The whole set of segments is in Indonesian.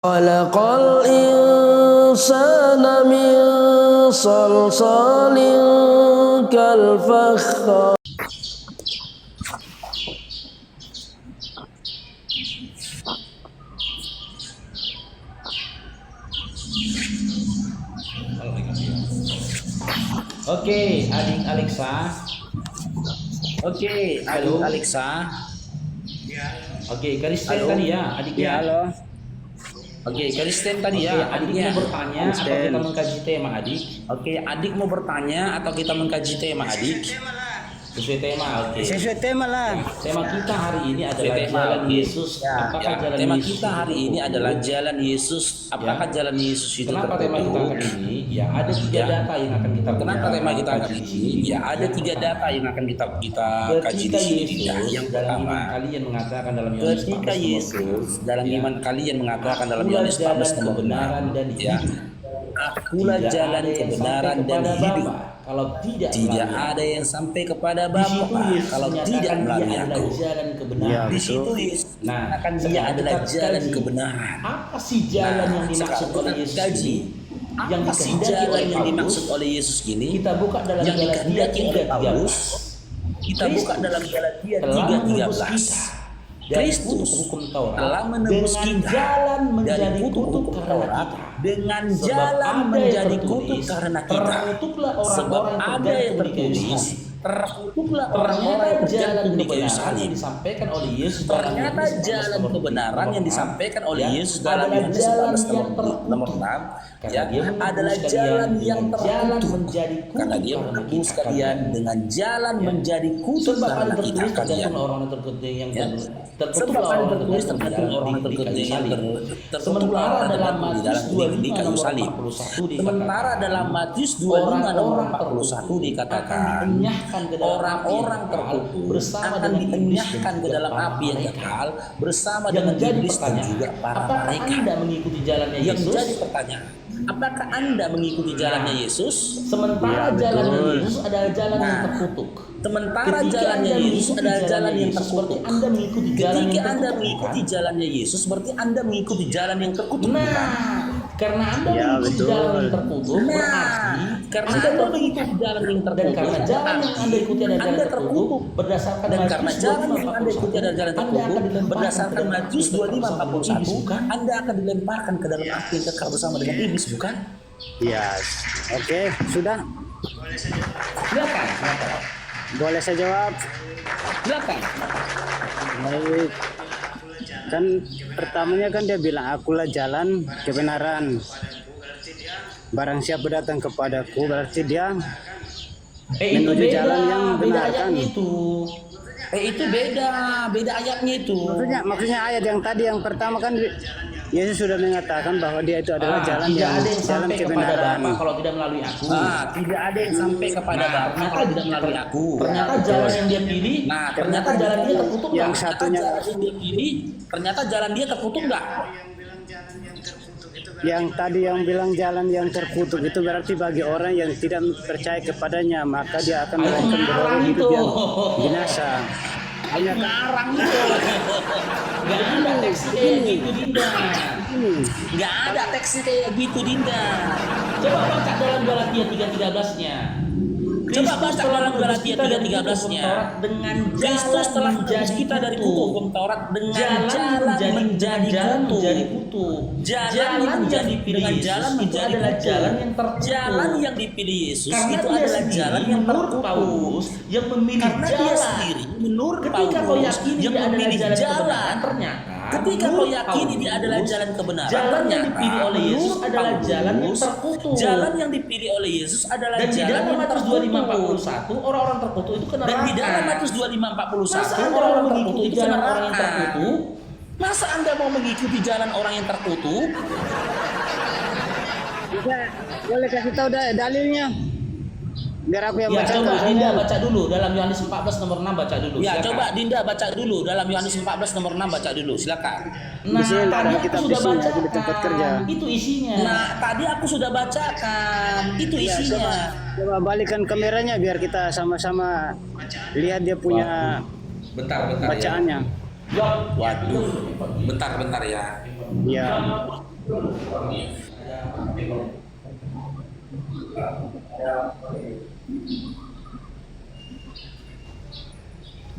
Khalaqal insana min salsalin kal fakhar. Oke, adik Alexa. Oke, adik Alexa. Oke, Kristen tadi ya, adiknya. Ya, halo. Oke, Kristen tadi ya, adik mau bertanya atau kita mengkaji tema adik? Oke, adik mau bertanya atau kita mengkaji tema adik? Sesuai tema, oke. Sesuai tema lah. Tema kita hari ini adalah jalan Yesus. Apakah jalan Tema Yesus kita hari ini adalah jalan Yesus. Apakah jalan Yesus itu Kenapa tema kita tertutup? kali ini? Ya, ada tiga data yang akan kita. Kenapa tema kita kali ini? Ya, ada tiga data yang akan kita kaji di sini. Yang pertama, kalian mengatakan dalam Yohanes ketika 14 Yesus dalam iman kalian mengatakan dalam Yohanes 14 nomor 6, dan ya, akulah jalan kebenaran dan hidup. Kalau tidak ada yang sampai kepada Bapa kalau tidak melalui aku. Jalan kebenaran. Di situ Yesus akan dia adalah jalan kebenaran. Apa sih jalan yang dimaksud oleh Yesus kaji? Yang Apa sih jalan yang dimaksud oleh Yesus ini? Kita buka dalam yang Galatia dikehendaki oleh Paulus. Kita buka dalam Galatia 3:13. Kristus telah menebus kita dari kutuk Taurat dengan jalan menjadi kutuk karena kita. Sebab ada yang tertulis, terkutuklah orang-orang yang berjalan di kayu salib. Disampaikan oleh Yesus. Ternyata jalan kebenaran yang disampaikan oleh Yesus dalam Yohanes 14 nomor 6 ya, adalah jalan yang terkutuk karena dia menebus kalian dengan jalan menjadi kutuk karena kita kalian. Sebab ada tertulis tergantung orang terkutuk yang terkutuklah dalam Matius 25 kayu salib. Sementara dalam Matius 25 nomor 41 dikatakan orang-orang terkutuk akan dienyahkan ke dalam api yang kekal bersama dengan iblis dan juga para mereka. Anda mengikuti jalannya Yang Yesus? menjadi pertanyaan, apakah Anda mengikuti jalannya Yesus? Sementara jalannya Yesus adalah jalan yang terkutuk. Sementara jalannya Yesus adalah jalan yang terkutuk. Anda mengikuti jalan Ketika yang Anda terkutuk, mengikuti jalannya Yesus, berarti Anda mengikuti jalan yang terkutuk. Nah, karena Anda mengikuti jalan yang terkutuk, berarti karena Anda mengikuti jalan yang terkutuk, dan karena jalan yang Anda ikuti adalah jalan terkutuk, berdasarkan dan karena Matius jalan yang Anda 25:41, ikuti adalah jalan Anda akan terkutuk, dilemparkan berdasarkan ke dalam Matius api 25:41, Anda akan dilemparkan ke dalam api yang kekal bersama dengan iblis, bukan? Ya, oke, sudah. Silakan. Boleh saya jawab? Silakan. Baik. Kan pertamanya kan dia bilang, akulah jalan kebenaran. Barang siapa datang kepadaku, berarti dia Itu menuju beda, jalan yang beda benar, kan? ayatnya itu. Itu beda ayatnya itu. Maksudnya ayat yang tadi yang pertama kan Yesus sudah mengatakan bahwa dia itu adalah jalan tidak yang ada yang jalan sampai kepada kebenaran. Bapa kalau tidak melalui aku. Tidak ada yang sampai kepada Bapa kalau tidak melalui aku. Ternyata jalan yang dia pilih, ternyata jalan dia terkutuk Yang nggak? satunya Jalan yang dia pilih, ternyata jalan dia terkutuk nggak? yang tadi yang bilang jalan yang terkutuk itu berarti bagi orang yang tidak percaya kepadanya, maka dia akan melakukan berorang hidup yang binasa. Hanya ngarang itu. Nggak ada teks kayak gitu, Dinda. Nggak ada teksnya kayak gitu, Dinda. Coba baca dalam Galatia 3:13-nya. Coba baca dalam Galatia 3:13-nya. Dengan Kristus telah menjadi kita dari kutuk hukum Taurat dengan jalan menjadi kutuk. Jalan yang menjadi dengan jalan menjadi adalah jalan yang terkutuk. Jalan yang dipilih Yesus Karena itu dia adalah sendiri, jalan yang menurut terkutuk. Paulus yang memilih Karena dia jalan. sendiri menurut Ketika kau Paulus yakini yang dia adalah memilih jalan jalan. kebenaran, ternyata Ketika kau yakini dia adalah jalan kebenaran, jalan yang ternyata dipilih oleh Yesus menurut adalah Paulus, jalan yang terkutuk. Jalan yang dipilih oleh Yesus adalah Dan di jalan dalam yang Matius terkutuk. 25:41 orang-orang terkutuk itu ke neraka. Dan di dalam Matius 25:41 Masa Anda orang mau terkutuk mengikuti itu ke jalan orang yang neraka. terkutuk? Masa Anda mau mengikuti jalan orang yang terkutuk? Bisa, boleh kasih tahu dalilnya? Biar aku yang Ya, bacakan. coba soalnya. Dinda baca dulu dalam Yohanes 14 nomor 6 baca dulu. Ya, silakan. coba Dinda baca dulu dalam Yohanes 14 nomor 6 baca dulu, silakan. Nah, Di sini tadi ada aku kitab sudah isinya, baca aku di tempat kerja. Itu isinya. Nah, tadi aku sudah bacakan, itu Ya, isinya. coba balikan kameranya biar kita sama-sama lihat dia punya Bentar ya. bacaannya. Ya. Waduh, bentar ya. Ya,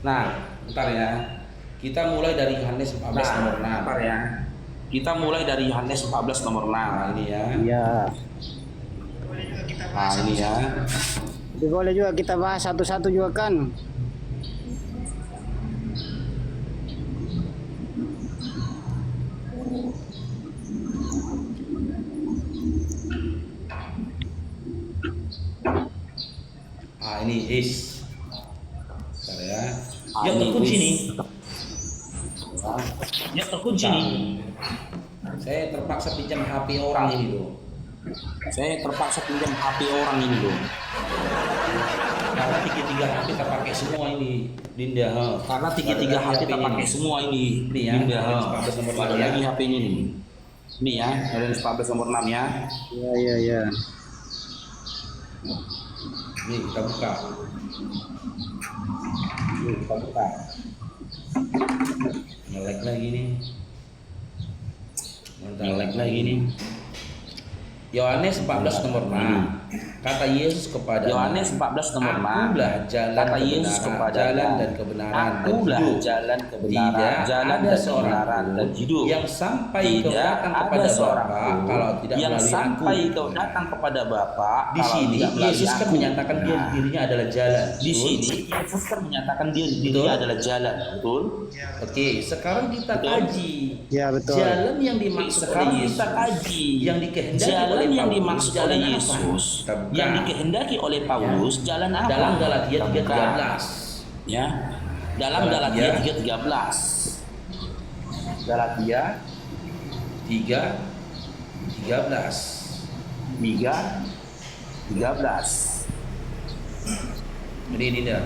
Nah, bentar ya. Kita mulai dari Yohanes 14 nomor 6. Bentar ya. Kita mulai dari Yohanes 14 nomor 6 ini ya. Iya. Nah, ini ya. Jadi boleh juga kita bahas satu-satu juga kan. Ah, ini is. Bentar ya. Yang terkunci nih. Yang terkunci nih. Saya terpaksa pinjam HP orang ini loh. Saya terpaksa pinjam HP orang ini loh. Karena 33 HP terpakai semua ini, Dinda. Karena 33 HP terpakai semua ini, Dinda. Ada lagi HP-nya nih. Ini ya, ada 14 nomor 6 ya. Iya. Nih kita buka. Nih kita buka. Nge-lag lagi nih. Nge-lag lagi nih. Yohanes 14 nomor 6. Kata Yesus kepada Yohanes 14 nomor 6. Akulah jalan Kata Yesus kepada jalan dan kebenaran dan Akulah hidup. jalan kebenaran, Tidak jalan ada dan seorang kebenaran pun dan hidup. yang sampai Tidak kau datang ada kepada seorang Bapa pun kalau tidak yang melalui sampai aku. kau datang kepada Bapa Di kalau sini tidak melalui Yesus kan aku. menyatakan Nah, dirinya adalah jalan. di Betul? sini Yesus kan menyatakan Betul? dirinya adalah jalan, betul? Oke, sekarang kita Betul. kaji Ya betul. jalan yang dimaksud oleh Sekarang Yesus. kita kaji Yang dikehendaki jalan oleh yang Paulus, dimaksud jalan oleh apa? Yesus, Kita buka. yang dikehendaki oleh Paulus, jalan apa? Dalam Galatia Kita buka. 3:13. Ya, dalam Galatia 3:13. Galatia 3:13. 3:13. Ini dah.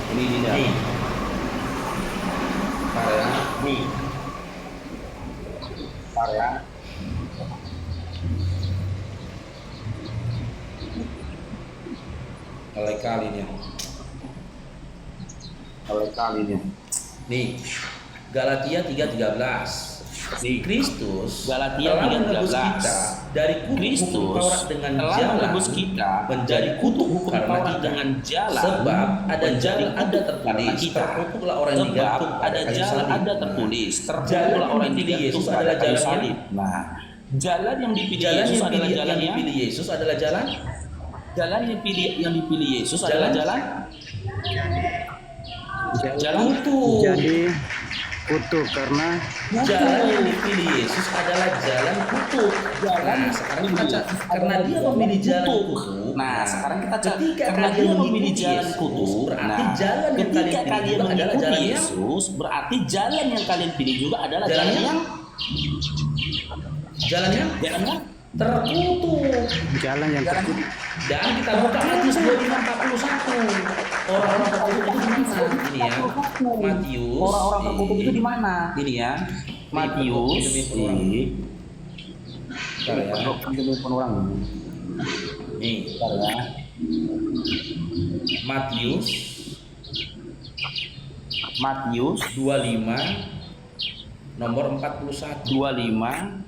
Ini dia. Nih. Bentar ya. Nih. Bentar ya. Mulai kali nih. Oleh kalinya. Nih. Galatia 3:13. Nih. Kristus Galatia telah menebus 3:13. kita dari kutuk Kristus hukum Taurat dengan telah jalan menebus kita menjadi kutuk hukum karena Taurat kita dengan jalan sebab ada menjadi jalan ada kutuk karena tertulis kita. terkutuklah orang yang Sebab digantung pada ada kayu jalan salib. ada tertulis Jalan terkutuklah orang yang yang dipilih digantung Yesus pada adalah kayu jalan salib. Nah, jalan yang dipilih Jalan Yesus yang adalah dipilih, jalan yang dipilih Yesus adalah jalan yang dipilih Yesus adalah jalan kutuk. Jadi kutuk karena Jalan yang dipilih Yesus adalah jalan kutuk. Nah, sekarang kita karena dia memilih jalan kutuk. Nah, sekarang kita ketika karena kalian dia memilih mengikuti jalan Yesus, kutuk. berarti Nah, jalan yang ketika kalian pilih kalian juga adalah mengikuti jalan yang Yesus, berarti jalan yang kalian pilih juga adalah Jalan jalan yang yang terkutuk. jalan yang terkutuk. Dan kita buka Matius 25:41. Orang-orang terkutuk itu di mana? Ini ya. Matius. orang-orang terkutuk itu di mana? Ini ya. Matius Bentar ya. orang. Nih, Bentar ya. Matius 25 nomor 41. 25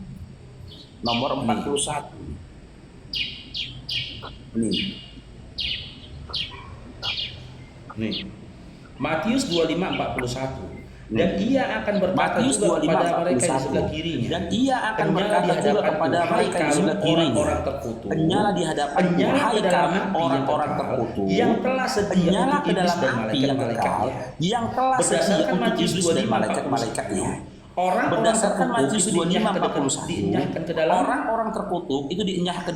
nomor 41. Nih. Matius 25:41. Dan ia akan berkata Matius juga 25, kepada mereka di 41. sebelah kirinya. Dan ia akan Kenyala berkata di juga hadapanku, kepada hai mereka di kamu sebelah kirinya. orang-orang terkutuk. Kenyala di hadapan Kenyala hai ke dalam kamu api orang-orang yang kekal, terkutuk. yang telah sedia Kenyala untuk ke iblis dalam dan api yang kekal. malaikat-malaikatnya. Yang telah sedia Berdasarkan untuk Matius iblis dan malaikat-malaikatnya. Orang-orang Berdasarkan terkutuk Matius itu 25:41, dienyahkan ke dalam orang-orang terkutuk itu dienyahkan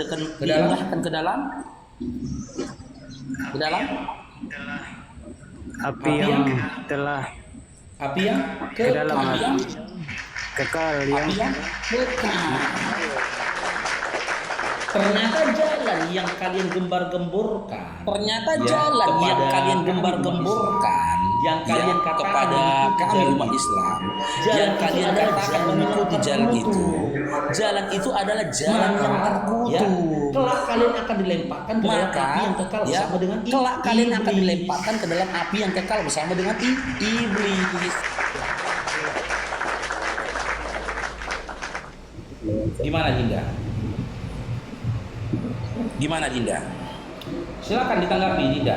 dalam? ke dalam Api yang telah api yang ke dalam api yang kekal yang kekal. Ternyata jalan yang kalian gembar-gemborkan, Ternyata Ya, jalan yang kepada kalian kami gembar-gemborkan, yang kalian ya, katakan kepada mengikuti kami jalan umat itu. Islam, Jalan yang itu kalian adalah katakan jalan mengikuti yang jalan terkutuk. itu. Jalan itu adalah jalan yang Maka, terkutuk. ya, kelak kalian akan dilemparkan ke dalam Maka, api yang kekal ya, bersama dengan kelak kalian akan iblis. dilemparkan ke dalam api yang kekal bersama dengan iblis. Gimana Dinda? Gimana Dinda? Silakan ditanggapi Dinda.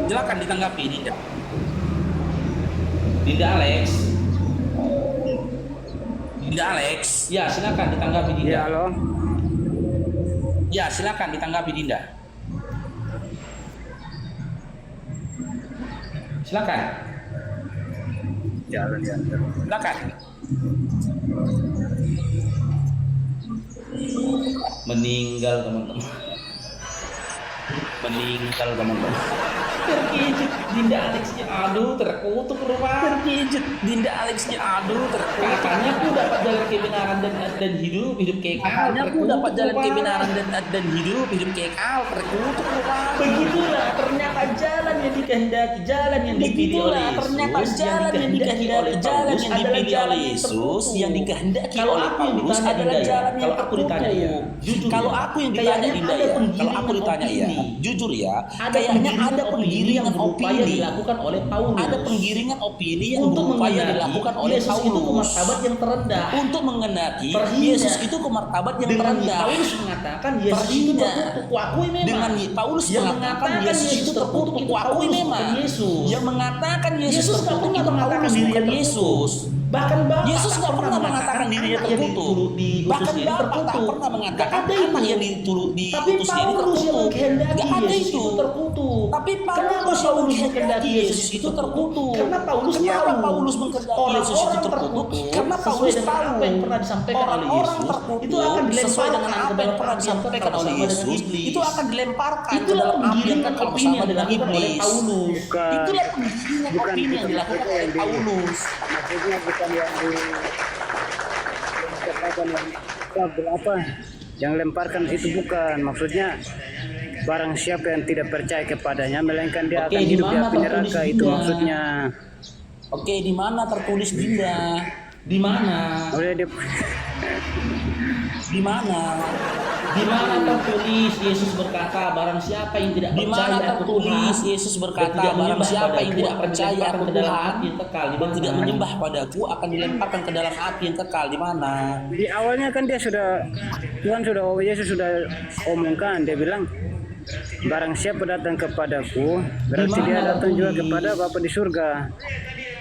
Silakan ditanggapi Dinda. Dinda Alex. Dinda Alex. Ya, silakan ditanggapi Dinda. Ya, halo. Ya, silakan ditanggapi Dinda. Silakan. Jalan yang Silakan. Meninggal teman-teman. Meninggal teman-teman. Terkejut Dinda Alexnya, aduh terkutuk rumah. Terkejut Dinda Alexnya, aduh terkutuk. Katanya aku dapat jalan kebenaran dan hidup kekal. Katanya aku terkutuk, dapat jalan Pak. kebenaran dan hidup kekal. Terkutuk rumah. Begitulah ternyata jalan yang dikehendaki, jalan yang dipilih oleh Begitulah Yesus, ternyata jalan yang dikehendaki, jalan yang dipilih oleh Yesus, yang dikehendaki Kalau oleh aku yang Paulus ditanya adalah Dinda, jalan yang kalau aku ditanya ya, jujur Kalau ya, aku yang ditanya kayaknya Dinda ada ya, kalau aku penggiringan ditanya ya, opini. jujur ya, Ada kayaknya ada penggiringan penggiringan berupaya opini, dilakukan oleh Paulus. ada penggiringan opini yang untuk berupaya mengenaki dilakukan oleh Yesus itu ke Paulus martabat yang terendah. untuk mengenaki Terhina. Yesus itu ke martabat yang Dengan terendah. Paulus mengatakan Yesus itu Terhina. terkutuk, kuakui memang. Dengan Paulus Yang mengatakan mengatakan Yesus itu terkutuk, itu kuakui Paulus, memang. bukan Yesus. Yang mengatakan Yesus Yesus nggak terkutuk pernah itu mengatakan Paulus, dirinya bukan terkutuk. Yesus. Bahkan Bapak Yesus tak nggak pernah mengatakan dirinya anak yang terkutuk. diutus Bahkan diri Bapak tak terkutuk. pernah mengatakan Nggak ada anak itu. yang Tapi diutus diri Paulus yang terkutuk. menghendaki Nggak ada Yesus itu. itu terkutuk. Tapi Kenapa Paulus yang Paulus menghendaki Yesus itu terkutuk. Karena Paulus Kenapa tahu Paulus menghendaki Yesus itu terkutuk? Karena sesuai Paulus dengan tahu apa yang pernah disampaikan oleh orang-orang Yesus terkutuk itu akan sesuai dengan dilemparkan apa yang pernah disampaikan oleh Yesus itu akan dilemparkan ke Itulah dalam api yang penggiringan kekal opini bersama yang dengan dilakukan oleh iblis. Paulus. Itulah penggiringan Bukan- opini yang bukan dilakukan maksudnya oleh yang di- Paulus. maksudnya bukan yang yang lemparkan itu bukan maksudnya barang siapa yang tidak percaya kepadanya melainkan dia Oke, akan di hidup di mana api tertulis neraka itu Dinda? maksudnya. Oke, di mana tertulis Dinda? Di mana? Oleh dia Di mana? Di mana tertulis Yesus berkata barang siapa yang tidak Di mana percaya aku tertulis Tuhan Yesus dan berkata tidak barang menyembah siapa yang padaku tidak akan percaya dilemparkan aku ke dalam Tuhan api yang kekal. Di dan mana? tidak menyembah padaku akan dilemparkan ke dalam api yang kekal. Di mana? di awalnya kan dia sudah Tuhan sudah Yesus sudah omongkan, dia bilang barang siapa datang kepadaku berarti Di dia mana datang juga tertulis? kepada Bapa di surga.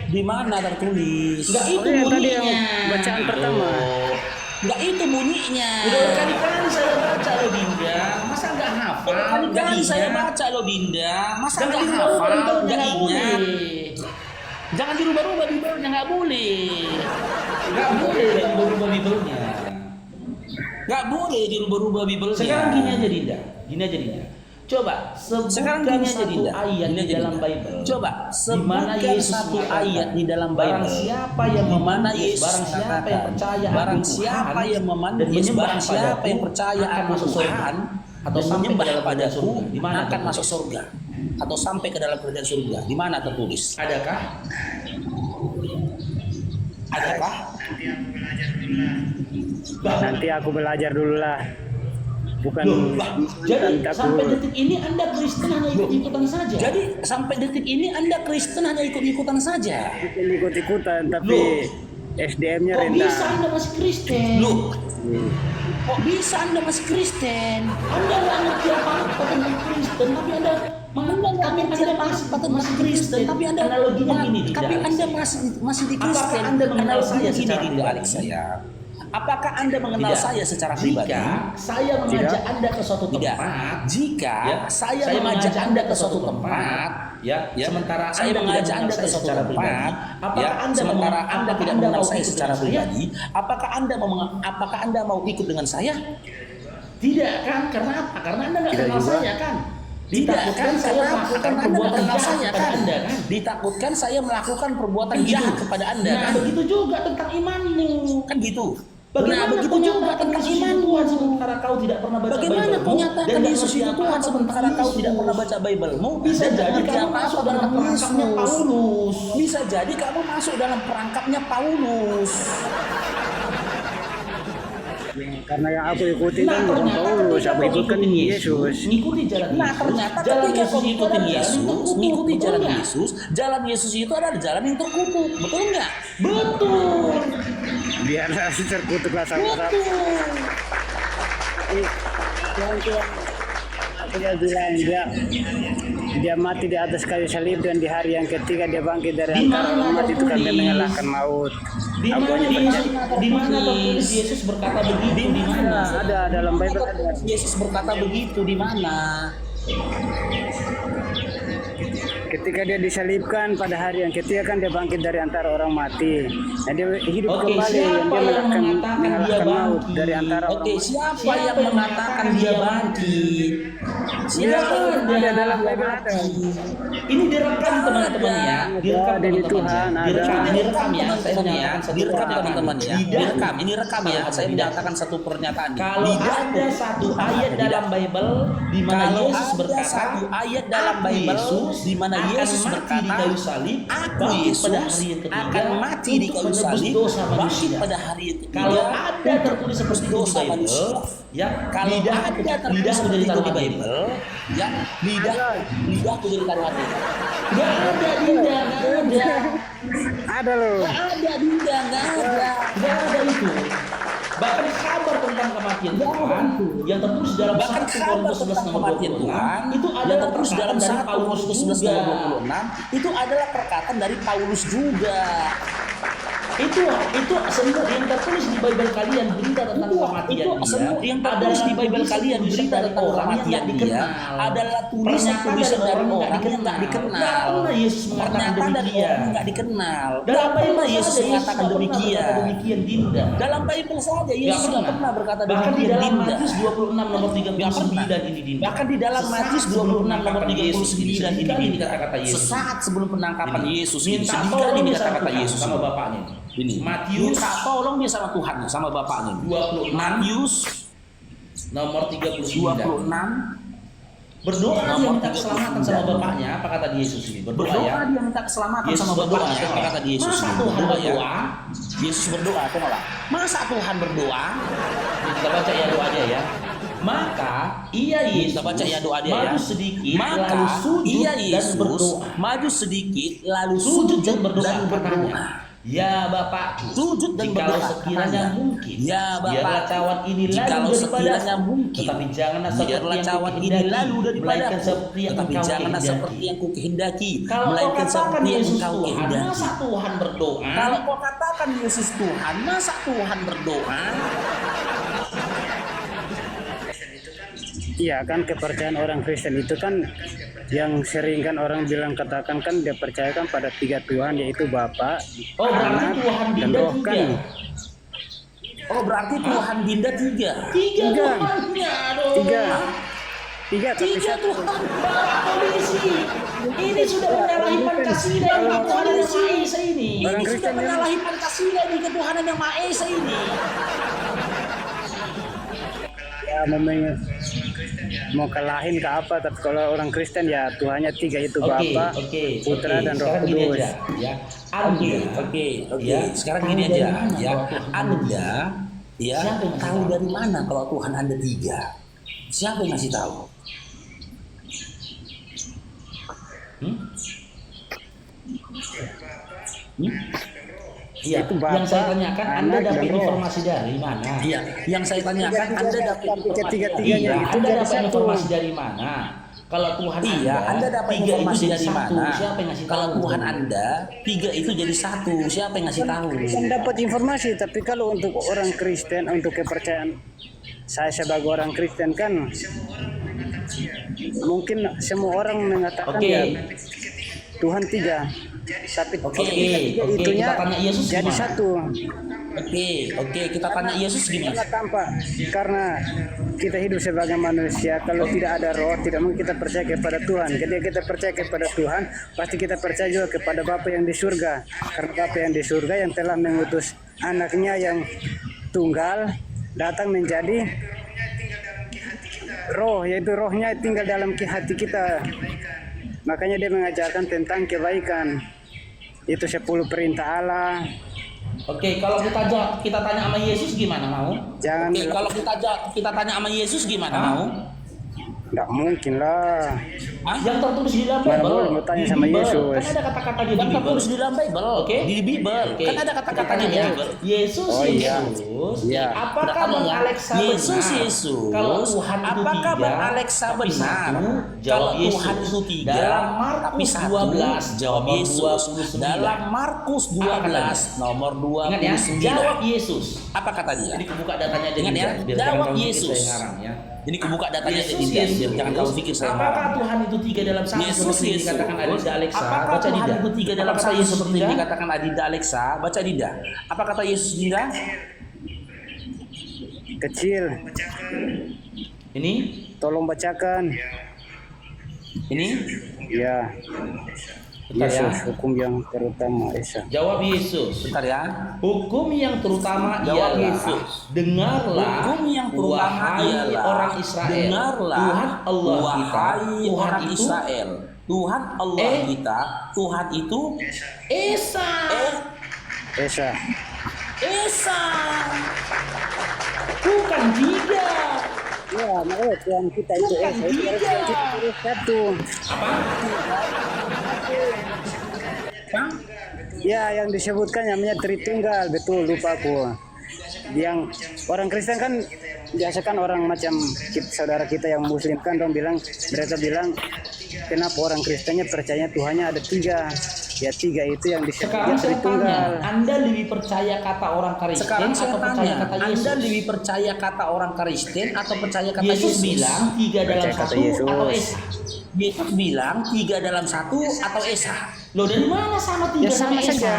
Di mana tertulis? Enggak itu Oh, yang tadi yang bunyinya. bacaan pertama. Enggak itu bunyinya. Udah berkali-kali saya baca loh Dinda. Masa enggak hafal? Berkali-kali Nggak saya ingat? baca loh Dinda. Masa Jangan enggak dirubah-rubah hafal? Bibelnya, Enggak nggak ingat? boleh. Jangan dirubah-rubah Bibelnya, enggak boleh. Nggak boleh dirubah Bibelnya. Enggak boleh dirubah-rubah Bibelnya. Sekarang gini aja Dinda. Gini aja Dinda. Coba Sekarang sebutkan gini aja, satu Dinda. ayat Gini di aja, dalam Dinda. Bible. Coba Di mana sebutkan Yesus satu mengatakan, ayat di dalam barang Bible. siapa yang Di mana memanggil, Yesus barang siapa yang mengatakan, percaya barang aku siapa Tuhan yang memanggil, dan menyembah barang siapa padaku yang percaya akan aku masuk surga. Tuhan Atau dan sampai menyembah ke dalam kerajaan padaku surga. Di mana akan tertulis? masuk surga atau sampai ke dalam kerajaan surga. Di mana tertulis? Adakah? Adakah? Nanti aku belajar dulu lah. Bukan Jadi bukan sampai takut. detik ini Anda Kristen hanya ikut-ikutan saja. Jadi sampai detik ini Anda Kristen hanya ikut-ikutan saja. Bukan ikut-ikutan tapi Loh. SDM-nya kok rendah. bisa Anda masih Kristen? Loh, kok bisa Anda masih Kristen? Anda nggak ngerti apa-apa tentang Kristen, tapi Anda masih Kristen. Tapi Anda analoginya gini, Dinda. tapi Anda masih di Apakah Kristen. Anda mengenal Analoginya saya gini, secara Dinda, pribadi? Alex saya. Apakah Anda mengenal Tidak. saya secara pribadi? Jika saya mengajak Anda ke suatu Tidak. tempat, Jika ya, saya mengajak Anda ke suatu tempat, ya, ya, sementara saya Anda mengajak tidak Anda mengenal ke saya suatu secara tempat, pribadi, apakah ya, Anda sementara mau- Anda apakah tidak Anda mengenal mau saya ikut secara dengan saya? pribadi, apakah Anda mau ikut dengan saya? Tidak kan? Karena apa? Karena Anda nggak Tidak kenal juga. saya kan? Tidak Ditakutkan kan? saya melakukan Karena Anda perbuatan mengenal jahat saya kepada kan? Anda kan? Ditakutkan saya melakukan perbuatan Kan gitu. jahat kepada Anda Nah, kan? begitu juga tentang imanmu. Kan gitu. Bagaimana Nah, begitu kau juga nyatakan tentang Yesus itu imanmu. Tuhan sementara kau tidak pernah baca Bagaimana Bible-mu kau nyatakan dan Yesus ngerti itu apa-apa Tuhan tentang sementara kau Yesus? tidak pernah baca Bible-mu? Bisa dan jadi ngerti kamu apa-apa masuk dalam tentang perangkapnya Yesus. Paulus. Bisa jadi kamu masuk dalam perangkapnya Paulus. Karena yang aku ikuti kan bukan ternyata Paulus, ketika aku kau ikutkan ikutin Yesus. ngikuti jalan Nah, Yesus, ternyata jalan ketika Yesus kau itu ngikutin adalah Yesus, jalan yang terkutuk, ngikuti betul jalan nggak? Yesus, jalan Yesus itu adalah jalan yang terkutuk, betul nggak? Betul. biarlah terkutuklah sama-sama. Yang dia bilang dia mati di atas kayu salib dan di hari yang ketiga dia bangkit dari antara orang mati itu kan dia mengalahkan maut. Di mana tertulis Yesus berkata begitu? Di mana? Ada dalam Bible ada. Yesus berkata begitu di mana? Ketika dia disalibkan pada hari yang ketiga kan dia bangkit dari antara orang mati. Dan dia hidup kembali dan dia mengalahkan maut dari antara orang mati. Siapa yang mengatakan dia bangkit? Siapa ada dalam Bible ada. Ini direkam teman-teman ya. Direkam Dari teman-teman Tuhan ya. ada. Direkam ya. Saya menyatakan satu Direkam pernyataan. teman-teman ya. Direkam, ini rekam ya. Saya menyatakan satu pernyataan. Kalau ada satu ayat dalam Bible di mana Yesus berkata, satu ayat dalam Bible di mana Yesus berkata, di kayu salib, aku Yesus akan mati di kayu salib, bangkit pada hari yang ketiga. Kalau ada tertulis seperti itu di Bible, ya Kalau ada tertulis seperti itu di Bible, ya lidahku jadi taruhannya. Nggak ada Dinda, nggak ada. Ada loh. Ada Dinda, nggak ada. Nggak ada itu. Bahkan kabar tentang kematian Tuhan yang tertulis dalam Bahkan 1 kabar Korintus 11 tentang nomor kematian 26 Tuhan itu yang adalah tertulis dalam perkataan 1 dari Paulus Korintus 11 juga. nomor 26 itu adalah perkataan dari Paulus juga. Itu semua yang tertulis di Bible kalian berita tentang kematian Itu semua yang tertulis di Bible kalian berita tentang kematian dia adalah tulisan-tulisan dari orang yang nggak dikenal. Yesus mengatakan Pernyataan dari demikian. orang nggak dikenal. Dalam Bible Yesus saja mengatakan demikian. demikian Dinda. Dalam Bible saja Yesus Nggak nggak pernah berkata Bahkan di demikian. dalam Dinda. Matius 26 nomor 39 ini Dinda. Bahkan di dalam Matius 26 nomor 39 ini kata-kata Yesus. sesaat sebelum penangkapan Yesus ini Minta sedikit tolong ini dia sama kata-kata Tuhan, Yesus sama bapaknya. ini Matius minta tolong dia sama Tuhan sama bapaknya 26 Matius nomor 39. 26 Berdoa dia Nomor minta keselamatan sama bapaknya. Apa kata Yesus ini? Berdoa ya. berdoa dia minta keselamatan Yesus sama berdoa, bapaknya. Apa kata Yesus? Masa ini? Tuhan Berdoa ya. berdoa? Yesus berdoa atau malah masa Tuhan berdoa? Kita baca ya doa aja ya. Maka ia Yesus Kita baca ya doa dia ya. maju sedikit Maka lalu sujud ia dan Yesus berdoa. maju sedikit lalu Sujud dan berdoa. dan berdoa. Katanya, ya Bapakku, Sujud dan jikalau berdoa, sekiranya katanya. mungkin, Ya Bapa, biarlah cawan ini jikalau lalu sekiranya daripada mungkin, tetapi janganlah seperti biarlah yang cawan ini kukehendaki, lalu daripada melainkan seperti yang tetapi engkau janganlah kehendaki. seperti yang kukehendaki, Kalau kau melainkan katakan seperti yang Yesus engkau Tuhan, kehendaki. masa Tuhan berdoa? Kalau kau katakan Yesus Tuhan, masa Tuhan berdoa? Iya kan, kepercayaan orang Kristen itu kan yang sering kan orang bilang katakan kan dia percayakan pada 3 Tuhan, yaitu Bapa, Oh, berarti Anak, Tuhan dan Dinda Roh kan. tiga. Oh berarti Tuhan Dinda 3. Tiga Tiga. Tuhannya dong. Tiga tapi Tiga satu. Tuhan, Pak polisi. Ini sudah menyalahi Pancasila ini Ketuhanan yang Maha Esa ini. Orang Ini sudah Kristen menyalahi Pancasila di ketuhanan yang Maha Esa ini. Ya mau kalahin ke apa, tapi kalau orang Kristen ya Tuhannya 3, yaitu Bapa, Putra, dan Roh Sekarang gini Kudus. aja, ya. Anda, Oke. ya, Sekarang tahu gini dari aja, mana ya. kalau Tuhan Anda, ya, Siapa yang ngasih tahu tahu? dari mana kalau Tuhan Anda 3? Siapa yang ngasih tahu? Iya, Itu Bapa, yang saya tanyakan Anda Anak, dapat dan Roh. informasi dari mana? Iya, yang saya tanyakan Anda dapat informasi. Ketiga-tiganya Iya, itu Anda jadi dapat satu. informasi dari mana? Kalau Tuhan Iya, Anda dapat tiga informasi itu jadi dari satu. mana? Siapa yang ngasih Kalau tahu? Tuhan Anda 3 itu jadi 1, siapa yang ngasih tahu? Kan dapat informasi, tapi kalau untuk orang Kristen, untuk kepercayaan saya sebagai orang Kristen kan mungkin semua orang mengatakan Oke. ya Tuhan 3, tapi Oke, itunya kita tanya Yesus jadi gimana? 1. Oke, kita tanya Yesus gimana? Karena tampak, karena kita hidup sebagai manusia, kalau tidak ada roh, tidak mungkin kita percaya kepada Tuhan. Ketika kita percaya kepada Tuhan, pasti kita percaya juga kepada Bapa yang di surga. Karena Bapa yang di surga yang telah mengutus anaknya yang tunggal datang menjadi roh, yaitu rohnya tinggal dalam hati kita. Makanya dia mengajarkan tentang kebaikan. Itu 10 perintah Allah. Oke, kalau kita tanya sama Yesus gimana mau? Jangan Oke, kalau kita tanya sama Yesus gimana mau? Nggak mungkin lah. Yang tertulis di dalam Mana Bible. boleh mau tanya Di sama Bible. Yesus. Kan ada kata-kata di Yang Bible. tertulis di dalam Bible, Oke. di Bible. Oke. Kan ada kata-katanya di Katanya, Bible. Yesus, Oh, iya. Yesus. Iya. Apakah Katanya, Bang Alexa Yesus, benar? Yesus. Kalau Tuhan itu Apakah tiga, Bang Alexa tapi benar? satu, Kalau jawab Yesus. Tuhan itu tiga, Dalam tapi Markus satu, 12, jawab nomor Yesus. 29. Dalam Markus 12, nomor Ingat ya, 29. jawab Yesus. Apa kata dia? Jadi kebuka datanya dari Ingat ya, Indah, biar jawab jangan kamu pikir Yesus. saya ngarang ya. Ini kebuka datanya Yesus, dari Indah, biar Yesus. jangan kamu pikir saya Apakah marah. Tuhan itu tiga dalam satu Yesus, seperti yang Yesus. dikatakan Adinda Alexa? Apakah Baca Tuhan Dinda. itu tiga dalam Apa kata satu Yesus seperti Dinda? yang dikatakan Adinda Alexa? Baca Dinda. Apa kata Yesus Dinda? Kecil. Ini Tolong bacakan. Ini Ya. bentar ya. Yesus, hukum yang terutama Esa. Jawab Yesus. bentar ya. Hukum yang terutama Jawab ialah Yesus. dengarlah Hukum yang terutama wahai ialah orang Israel. dengarlah Tuhan Allah kita, wahai Tuhan orang itu Israel. Tuhan Allah kita, Tuhan itu Esa. Esa. Esa. Bukan tiga. Ya, Tuhan kita itu Bukan Esa. Itu tiga. Tuhan kita itu satu. Apa? Ya, yang disebutkan namanya Tritunggal, betul, lupa aku. Yang orang Kristen kan biasa kan orang macam saudara kita yang Muslim kan dong bilang, mereka bilang kenapa orang Kristennya percaya Tuhannya ada tiga. Ya tiga itu yang Sekarang disebutnya saya Tritunggal. tanya, Anda lebih percaya kata orang Kristen Sekarang saya atau percaya tanya, kata Yesus? Anda lebih percaya kata orang Kristen atau percaya kata Yesus Yesus? bilang tiga dalam Percaya kata satu Yesus. atau Esa. Yesus bilang tiga dalam satu atau Esa. Loh dari mana sama tiga Ya, sama sama Esa? saja.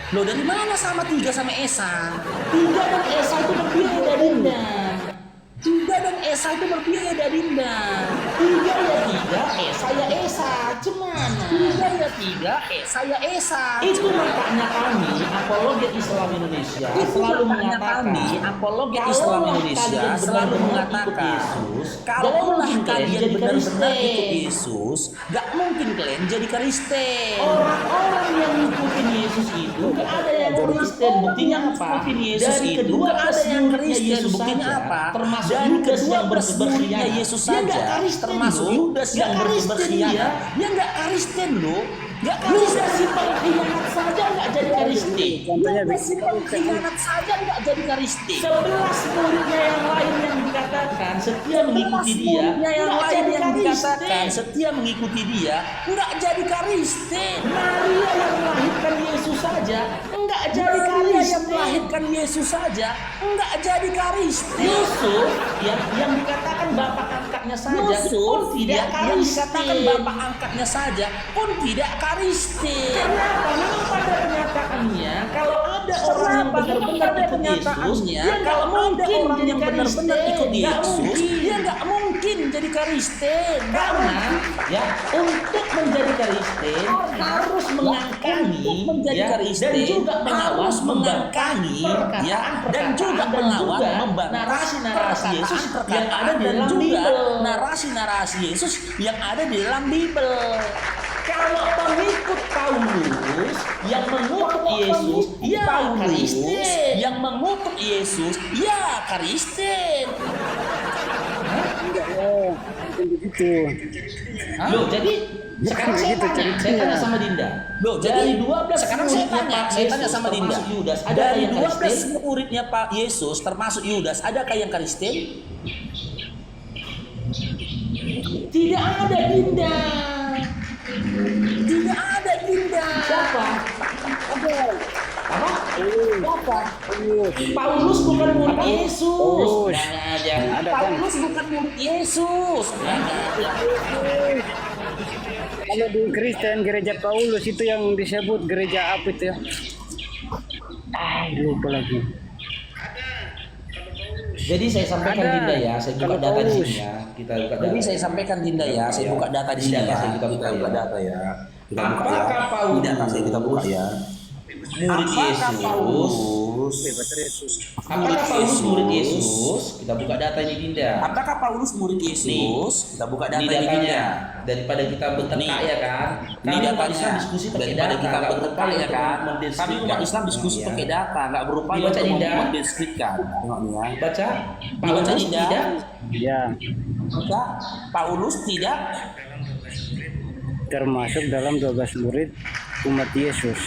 Loh dari mana sama tiga sama Esa? Tiga dan Esa itu berbeda, Dinda. Tiga dan Esa itu berbeda, Dinda. Tiga ya tiga, Esa ya Esa. Cemana? Tiga ya tiga, Esa ya Esa. Itu makanya kami, apologet Islam Indonesia, Itu selalu makanya mengatakan, kami, apologet kalaulah Islam Indonesia, kalian selalu benar-benar mengatakan, ikut Yesus, kalaulah jangan mungkin kalian jadi benar-benar Kristen. ikut Yesus, gak mungkin kalian jadi Kristen. Orang-orang yang ngikutin Yesus itu gak ada yang Kristen. Buktinya apa? Ngikutin Yesus Dari itu kedua gak ada yang muridnya Kristen. Yesus Buktinya saja, apa? termasuk Dari Yudas kedua yang muridnya berkhianat. Yesus Dia nggak saja, Kristen, termasuk loh. Yudas yang Nggak Kristen berkhianat. dia. Dia nggak Kristen loh. Nggak Lu Kristen. udah simpel khianat saja nggak jadi Kristen. Contohnya Yudas simpel khianat saja nggak jadi Kristen. 11 muridnya yang lain yang dikatakan setia mengikuti dia, Muridnya yang nggak lain jadi yang dikatakan Kristen. setia mengikuti dia nggak jadi Kristen. Maria yang melahirkan Yesus saja nggak jadi Maria yang Kristen. melahirkan Yesus saja nggak jadi Kristen. Yusuf yang dikatakan bapak angkatnya saja Yusuf pun tidak yang dikatakan Kristen. bapak angkatnya saja pun tidak Kristen. Kenapa? Memang pada kenyataannya kalau ada orang yang Kenapa? benar-benar Pada ikut Yesus, kenyataannya, dia kalau nggak ada mungkin orang jadi yang benar-benar Kristen. ikut Nggak Yesus, mungkin. dia nggak mungkin jadi Kristen. Karena ya untuk menjadi Kristen harus mengangkangi Untuk menjadi ya, Kristen dan juga mengawal harus mengangkangi ya, dan juga mengawal membantah narasi-narasi Yesus yang perkataan ada di dan dalam juga Bible. narasi-narasi Yesus yang ada di dalam Bible. Kalau pengikut Paulus yang mengutuk Yesus, ya Kristen. yang mengutuk Yesus ya Kristen. Enggak, bukan begitu. Loh, jadi sekarang saya Begitu tanya ceritanya. sama Dinda. Loh, dari jadi 12 sekarang saya muridnya tanya, Pak saya tanya Yesus, sama Dinda. termasuk Yudas, ada Dari yang 12 Kristen? muridnya Pak Yesus termasuk Yudas, adakah yang Kristen? Tidak ada Dinda. Tidak ada, Dinda. Siapa? Ada. Apa? Siapa? Paulus bukan murid Yesus. Paulus. Nanya aja. Ada kan? Paulus bukan murid Yesus. Kalau di Kristen gereja Paulus itu yang disebut gereja apa itu ya? Lupa lagi. Jadi saya sampaikan Ada. Dinda ya, saya buka Kalau data di Paulus. sini ya. Kita buka data. Jadi saya sampaikan Dinda ya, saya buka data di sini Data ya. saya kita buka ya. data ya. Kita buka ya. Apakah Paulus Di data saya kita buka ya. murid Yesus? Apakah Paulus murid Yesus? Kita buka data ini Dinda. Apakah Paulus murid Yesus? Kita buka data Ini ini datanya. Dinda. Daripada kita bertengkar ya kan. Ini Kami umat datanya. Islam diskusi pakai Daripada data. kita nggak bertengkar ya berupaya kan. untuk Kami mendeskripsikan. umat Islam diskusi Ya. pakai data, nggak berupaya Dibaca, untuk Dinda. mendeskripsikan. Tengok nih ya. Baca. Dibaca, Paulus Dinda. tidak Ya. Maka Paulus tidak termasuk dalam 12 murid umat Yesus.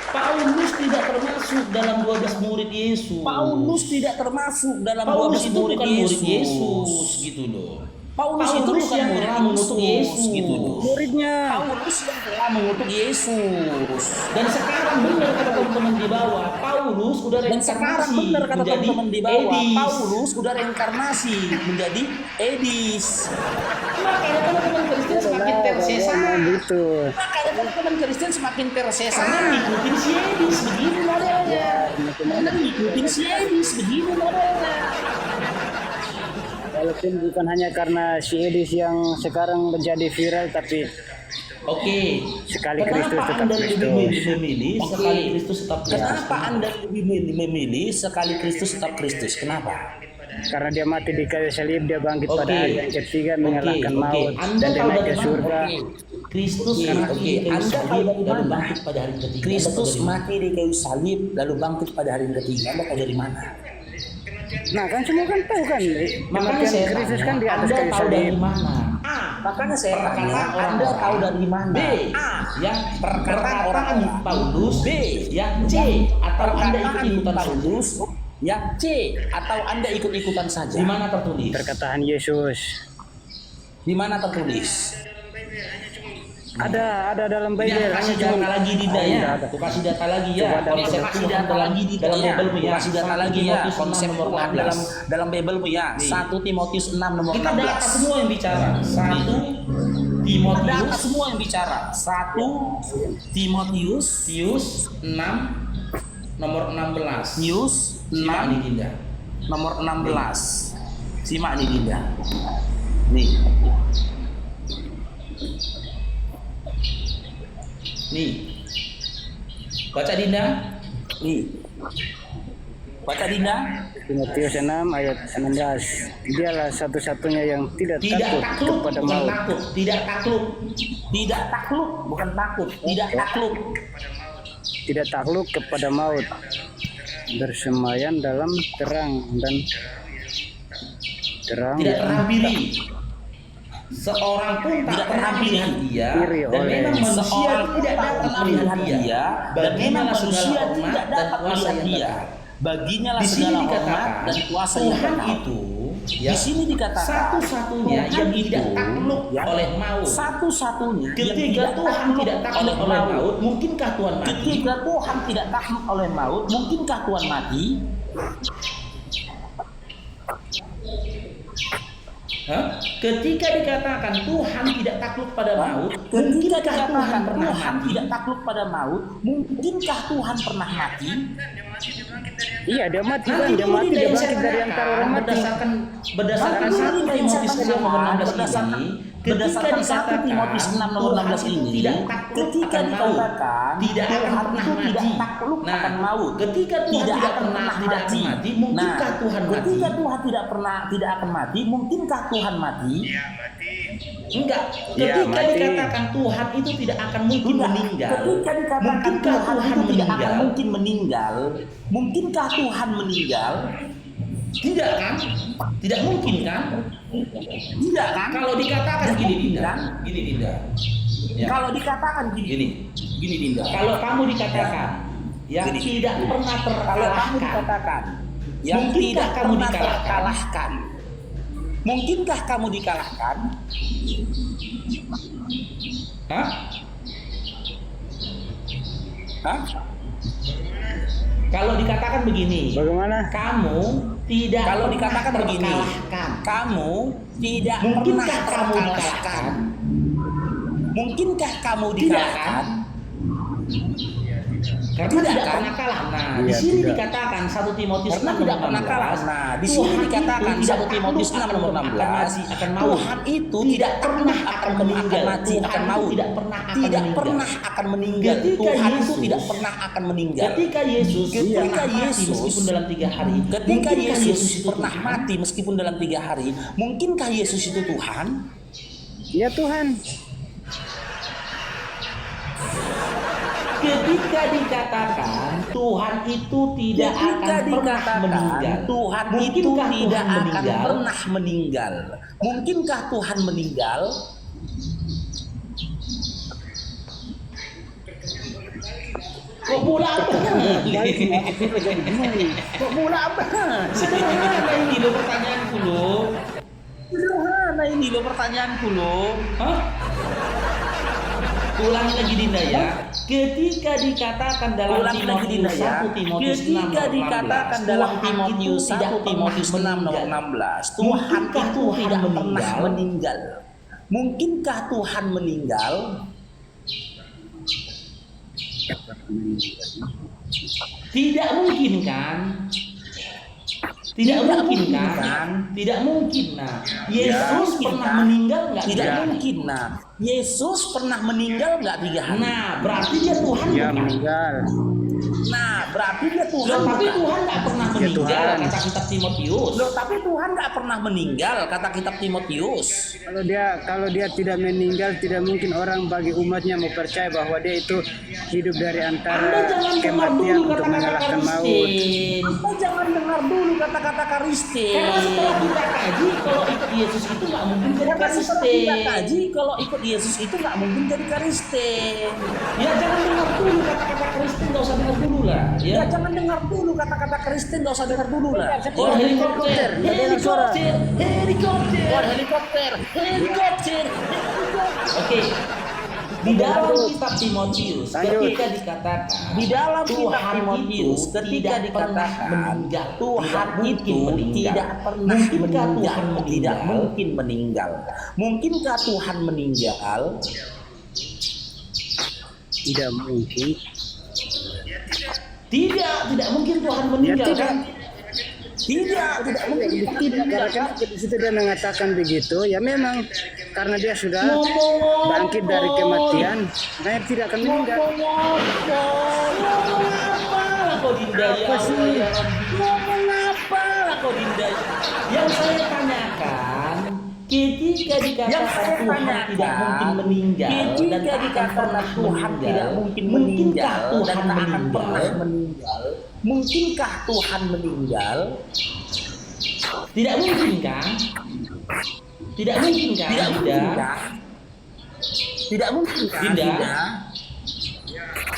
Paulus tidak termasuk dalam 12 murid Yesus. Paulus tidak termasuk dalam Paulus 12 itu murid bukan murid Yesus Yesus. gitu loh. Paulus itu bukan yang murid telah mengutuk Yesus gitu loh. Muridnya. Paulus yang telah mengutuk Yesus. Dan sekarang benar kata teman-teman di bawah, Paulus udah Dan sekarang reinkarnasi benar kata menjadi teman-teman di bawah, Edis. Paulus udah reinkarnasi menjadi Edis. Makanya teman-teman Kristen semakin tersesat. Gitu. Makanya teman-teman Kristen semakin tersesat. Karena ngikutin si Edis begini modelnya. Karena ngikutin si Edis begini modelnya. Walaupun bukan hanya karena si Edis yang sekarang menjadi viral, tapi Oke. Sekali Kenapa Kristus tetap Anda lebih Kristus. memilih Oke. sekali Kristus tetap Kristus? Kenapa Anda lebih memilih sekali Kristus tetap Kristus? Kenapa? karena dia mati di kayu salib, dia bangkit pada Oke. hari yang ketiga mengalahkan Oke. maut, Anda dan dia tahu naik dari ke mana? surga. Kristus Oke, mati oke. di kayu Anda tahu salib dari dan mana? bangkit pada hari ketiga. Kristus Anda tahu dari mana? mati di kayu salib lalu bangkit pada hari yang ketiga. Anda tahu dari mana? Nah kan semua kan tahu kan, Makanya kematian saya Kristus tanya, kan di atas Anda kayu tahu dari salib. mana? Makanya saya tanya, Perkataan Anda orang-orang. tahu dari mana? B. A. Yang Perkataan perkataan orang-orang. Paulus. B. Yang C. Atau Anda ikut-ikutan saja. Paulus. Yang C. Atau Anda ikut-ikutan saja. Di mana tertulis? Perkataan Yesus Di mana tertulis? ada dalam Ini Bible, aku kasih hanya data lagi di Oh, ya. ada. Aku kasih data lagi ya. Coba dalam Konsep kasih Tuhan data dalam lagi di dalam ya. Bible ya. Kasih data 1 lagi ya. Timotius 6 Konsep nomor Tuhan 16. dalam Bible ya. Nih. 1 Timotius 6 nomor Kita data 16. semua yang bicara. 1 Data Timotius semua yang bicara. 1 Timotius 6 nomor 16. News Simak 6 nih Dinda. nomor 16. Simak nih Dinda. Nih. Nih. Baca Dinda. Nih. Baca Dinda. Timotius 6 ayat 16. Dialah satu-satunya yang tidak Tidak takut takluk, kepada bukan maut. takut. Tidak takluk. Tidak takluk, bukan takut. Tidak takluk. Tidak takluk kepada maut, bersemayam dalam terang dan terang Tidak yang terhampiri. Seorang pun tak Tidak pernah terhampiri. melihat dia, Iri dan oleh memang manusia Seorang tidak tak dapat pernah melihat melihat dia. dan memang manusia hormat tidak dan dapat kuasa melihat yang dia. tetap. Baginya lah Di sini segala hormat dikatakan dan kuasa yang Tuhan tetap. itu Di sini dikatakan satu-satunya Tuhan yang itu, tidak takluk ya, oleh maut. Satu-satunya yang Ketika Tuhan tidak takluk oleh maut, mungkinkah Tuhan mati? Ketika Tuhan tidak takluk oleh maut, mungkinkah Tuhan mati? Hah? Ketika dikatakan Tuhan tidak takluk pada maut, Ketika mungkinkah dikatakan Tuhan pernah Tuhan mati? tidak takluk pada maut, mungkinkah Tuhan pernah mati? Iya, dia mati kan, Nanti dia dulu mati, Dinda dia yang saya bangkit dari antara orang tanyakan, mati. berdasarkan Nanti dulu 1 Dinda yang saya Timotius 6 nomor tanyakan, 16 ini, ketika berdasarkan 1 dikatakan Timotius 6 nomor Tuhan 16 itu ini, tidak takluk ketika akan maut, dikatakan tidak akan Tuhan pernah itu tidak mati. takluk Nah, akan maut, ketika Tuhan tidak akan mati, mungkinkah Tuhan mati? Ketika Tuhan tidak akan mati, mungkinkah Tuhan mati? Enggak. Ya, Ketika mati. dikatakan Tuhan itu tidak akan mungkin Enggak. meninggal. Ketika dikatakan Mungkinkah Tuhan Tuhan itu tidak akan meninggal? mungkin meninggal, mungkinkah Tuhan meninggal? Tidak kan? Tidak mungkin kan? Tidak kan? Kalau dikatakan Tidak gini mungkin, Dinda, kan? gini Dinda. Ya. Kalau dikatakan Gini. gini Dinda. Kalau kamu dikatakan yang Gini. tidak pernah Kalau kamu terkalahkan, dikatakan yang Mungkinkah tidak kamu pernah dikalahkan? terkalahkan, mungkinkah kamu dikalahkan? hah? Hah? Kalau dikatakan begini, Bagaimana? kamu tidak Kalau pernah dikatakan begini, terkalahkan. kamu tidak Mungkinkah pernah kamu terkalahkan? dikalahkan? Mungkinkah kamu Tidak dikalahkan? kan? Karena Tidak tidak kan? pernah kalah. Nah, di Iya, sini tidak. dikatakan 1 Timotius Karena 6 tidak nomor pernah 16. kalah. Nah, di sini Tuhan dikatakan itu 1 Timotius 6 nomor 16, akan maut. Tuhan itu tidak pernah akan meninggal. mati, Tuhan akan itu maut. tidak pernah akan Tidak meninggal. pernah akan meninggal. Ketika Tuhan itu Yesus- tidak pernah akan meninggal. Ketika Yesus Ketika pernah mati Yesus- meskipun dalam 3 hari. Ketika mungkinkah Yesus itu pernah Tuhan? mati meskipun dalam 3 hari, mungkinkah Yesus itu Tuhan? Ya Tuhan. ketika dikatakan Tuhan itu tidak Ketika akan pernah dikatakan meninggal, Tuhan itu mungkinkah tidak Tuhan akan meninggal? pernah meninggal. Mungkinkah Tuhan meninggal? Kok pula apa? Kok mula apa? Sederhana ini loh pertanyaanku loh. Sederhana ini loh pertanyaanku loh. Hah? Ulangi lagi Dinda ya. Ketika dikatakan dalam Ulangi lagi Dinda Timotius ya. 1 Timotius 6 Ketika nomor dikatakan 16, dalam Tuhan Timotius itu tidak 1 Timotius 6 pernah nomor meninggal. 16, Tuhan Mungkinkah itu Tuhan tidak pernah meninggal? meninggal. Mungkinkah Tuhan meninggal? Tidak mungkin kan? Tidak mungkin kan? Tidak mungkin. Nah, Yesus pernah meninggal nggak? Tidak mungkin. Nah, Yesus pernah meninggal nggak 3 hari? Nah, berarti dia Tuhan Ya bukan? meninggal. Nah, berarti dia Tuhan. Loh, tapi bukan? Tuhan nggak pernah meninggal Tuhan. kata kitab Timotius. Loh, tapi Tuhan nggak pernah meninggal kata kitab Timotius. Kalau dia tidak meninggal, tidak mungkin orang bagi umatnya mau percaya bahwa dia itu hidup dari Anda antara jangan dengar kematian dulu untuk kata-kata mengalahkan maut. Kristen. Anda jangan dengar dulu kata-kata Kristen. Karena setelah kita kaji, kalau ikut Yesus itu nggak mungkin jadi Karena setelah kita Kristen. kaji, kalau ikut Yesus itu nggak mungkin jadi Kristen. Ya jangan dengar dulu kata-kata Kristen, nggak usah dengar dulu lah. Ya, Ya. jangan dengar dulu kata-kata Kristen, nggak usah dengar dulu lah. Oh, helikopter, helikopter, helikopter. Oh, helikopter, helikopter. Oke. Di dalam kitab Timotius Lanjut. ketika dikatakan Di dalam kitab Tuhan Timotius itu ketika tidak pernah dikatakan meninggal, Tuhan tidak itu mungkin meninggal. tidak pernah Mungkinkah meninggal, Tuhan meninggal? tidak mungkin meninggal. Mungkinkah Tuhan meninggal? Tidak mungkin. Tidak mungkin Tuhan Ya meninggal tidak. kan? Tidak mungkin. Karena kan di situ dia mengatakan begitu, ya memang karena dia sudah bangkit dari kematian, nah tidak akan meninggal. Ngomong apa lah kau Dinda ya Apa sih? Allah, ya Rabbi. Ngomong apa lah kau Dinda? Yang saya tanyakan, ketika dikatakan Yang saya Tuhan tanyakan, tidak mungkin meninggal dan ketika tak akan dikatakan pernah Tuhan meninggal, tidak mungkin mungkinkah meninggal Tuhan dan tak akan meninggal? pernah meninggal? Mungkinkah Tuhan meninggal? Tidak mungkin kan? Tidak mungkin kan? Tidak mungkin Dinda? kan? Tidak mungkin kan? Dinda? Dinda?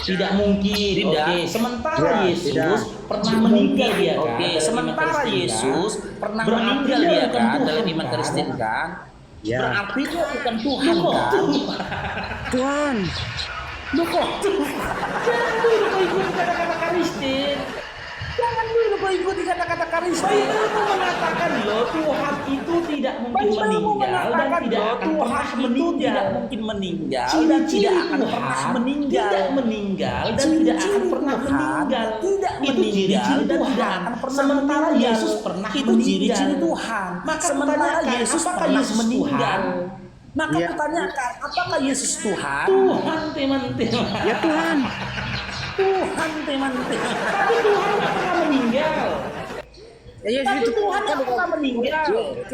Tidak mungkin. Tidak. Oke, sementara Ya, Yesus tidak. pernah meninggal dia kan? Oke, dalam sementara iman Kristen, Yesus pernah Berarti meninggal dia dia bukan kan Tuhan, dalam iman kan? Kristen kan? Ya. Berarti dia bukan Tuhan Loh, kan? Tuhan, Loh kok? Jangan dulu kau ikuti kata-kata Kristen. Jangan dulu kau ikuti kata-kata Kristen. Bibelmu mengatakan loh Tuhan itu tidak mungkin Bibelmu meninggal dan mengatakan tidak loh, akan Tuhan pernah itu meninggal. tidak mungkin meninggal dan Ciri-ciri tidak akan Tuhan pernah meninggal. tidak meninggal dan Ciri-ciri tidak akan pernah Tuhan meninggal. tidak Itu meninggal ciri-ciri dan Tuhan. tidak akan pernah Sementara meninggal. Yesus pernah Itu meninggal. ciri-ciri Tuhan. Maka Sementara kutanyakan, Yesus apakah pernah Yesus meninggal. Tuhan? Maka Ya. kutanyakan, apakah Yesus Tuhan? Tuhan teman-teman. ya Tuhan. Tuhan teman-teman. Tapi Tuhan tidak pernah meninggal. Ya, Yesus Tapi itu Tuhan tidak pernah meninggal.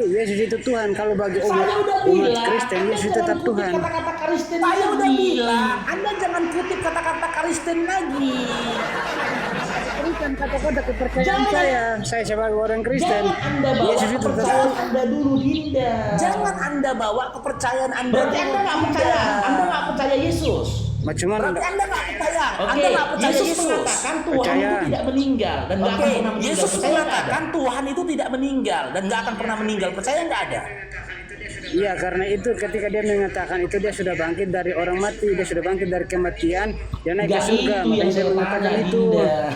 Yesus itu Tuhan. Kalau bagi Saya umat, udah umat bilang, Kristen, Anda Yesus jangan tetap kutip Tuhan. kata-kata Kristen Saya udah lagi. bilang, Anda jangan kutip kata-kata Kristen lagi. Berikan kata-kata kepercayaan Jangan. saya sebagai orang Kristen. Jangan Anda bawa Yesus itu tetap kepercayaan Tuhan. Anda dulu, Dinda. Jangan Anda bawa kepercayaan Anda. Berarti Anda nggak percaya, Anda nggak percaya Yesus. Macam mana? Berarti Anda nggak percaya. Oke, Anda nggak percaya Yesus Yesus. mengatakan Tuhan Percaya. itu tidak meninggal dan nggak Oke, akan pernah meninggal. Yesus Percaya nggak ada? mengatakan Tuhan itu tidak meninggal dan nggak akan pernah meninggal. Percaya nggak ada? Iya, karena itu ketika dia mengatakan itu dia sudah bangkit dari orang mati, dia sudah bangkit dari kematian, dia naik ke Nggak surga. itu yang Makanya dia saya mengatakan tanya, itu. Dinda.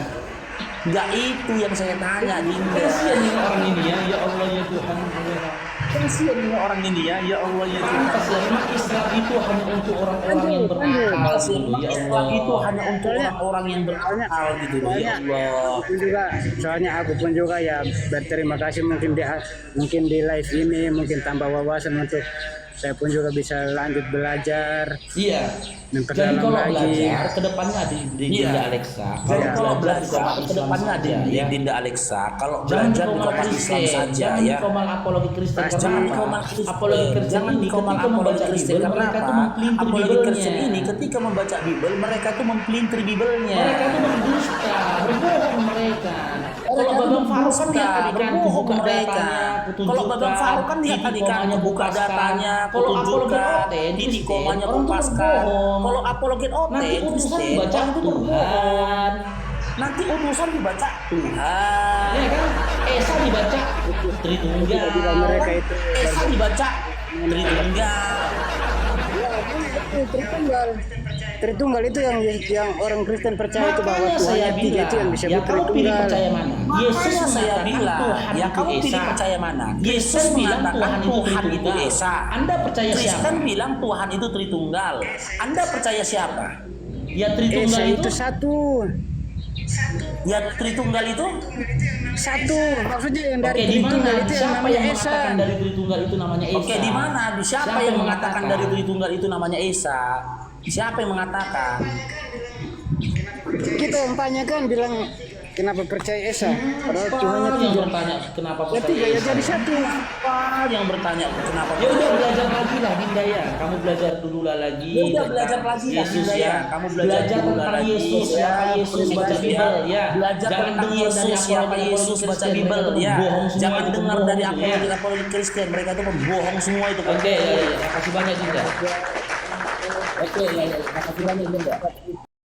Nggak itu yang saya tanya, Dinda. Kasihan ini orang ini ya, ya Allah ya Tuhan. Kasihan ini orang ini ya, ya Allah ya Tuhan. Pantas ya, memang Islam itu hanya untuk orang-orang yang berakal Pantas gitu, ya Islam Allah. itu hanya untuk orang-orang yang berakal gitu loh, ya Allah. Aku juga, soalnya aku pun juga ya berterima kasih mungkin di live ini mungkin tambah wawasan untuk saya pun juga bisa lanjut belajar, Iya. Jadi memperdalam kalau lagi. belajar kedepannya di Iya. Dinda Alexa. Kalau belajar di kedepannya di ya. Dinda Alexa, kalau Jangan belajar di dikomal Kompas Islam Kristen, saja jangan ya. dikomal apologi Kristen. Pasti. Karena Jangan apa? dikomal Kristen. Apologi Kristen Jangan ini dikomal ketika apologi membaca Kristen. Bible, Karena mereka apa? tuh mempelintir Apologi Kristen Bible-nya. ini ketika membaca Bible, mereka tuh mempelintir Bible-nya. Mereka tuh mendusta, berbohong mereka. Kalau Mereka Babang Farouk kan berdusta, lihat tadi kan berbohong buka mereka. datanya, petunjukkan, Kalau Babang Farouk kan lihat tadi kan titik buka komanya datanya, Kalau apologi petunjukkan, oten, titik Kristen, komanya orang tuh kupaskan. berbohong. Kalau apologi Nanti oten, utusan Kristen, dibaca orang tuh berbohong. Tuhan. Nanti utusan dibaca Tuhan. Ya kan? Esa dibaca Tritunggal. Juga mereka itu Esa dibaca Tritunggal. Tritunggal. Tritunggal itu yang orang Kristen percaya itu bahwa Makanya Tuhan saya yang tiga bilang, itu yang ya disebut kamu pilih Tritunggal. percaya mana? Yesus Makanya saya mengatakan bilang, Tuhan ya itu kamu pilih Esa. percaya mana? Yesus mengatakan bilang Tuhan itu Tritunggal. Esa. Anda percaya siapa? Kristen bilang Tuhan itu Tritunggal. Anda percaya siapa? Ya Tritunggal Esa itu itu satu. Ya Tritunggal itu Satu. Maksudnya yang Oke, dari di mana? Tritunggal itu yang Siapa namanya yang Esa. mengatakan dari Tritunggal itu namanya Esa? Oke, di mana? Siapa yang mengatakan dari Tritunggal itu namanya Esa? Siapa yang mengatakan? Kita yang tanyakan bilang kenapa percaya Esa? Padahal Tuhannya yang tiga. bertanya kenapa Ya tiga percaya ya Esa? jadi satu. Apa yang bertanya kenapa? Ya udah belajar lagi lah Dinda ya. Kamu belajar dulu lah lagi. Ya udah tentang belajar lagi lah, Yesus Dinda ya. ya. Kamu belajar dulu lah tentang lagi, Yesus, ya. siapa Yesus, baca Belajar Bible ya. Belajar Jangan tentang dengar dari Yesus, siapa apologi-apologi Yesus, baca Kristen. Bible Mereka tuh ya. bohong semua, Jangan itu dengar pembohong dari itu, ya. apologi Kristen, mereka tuh pembohong semua itu. Oke, ya, ya. Makasih banyak Dinda. Oke, ya, ya. Makasih banyak Dinda.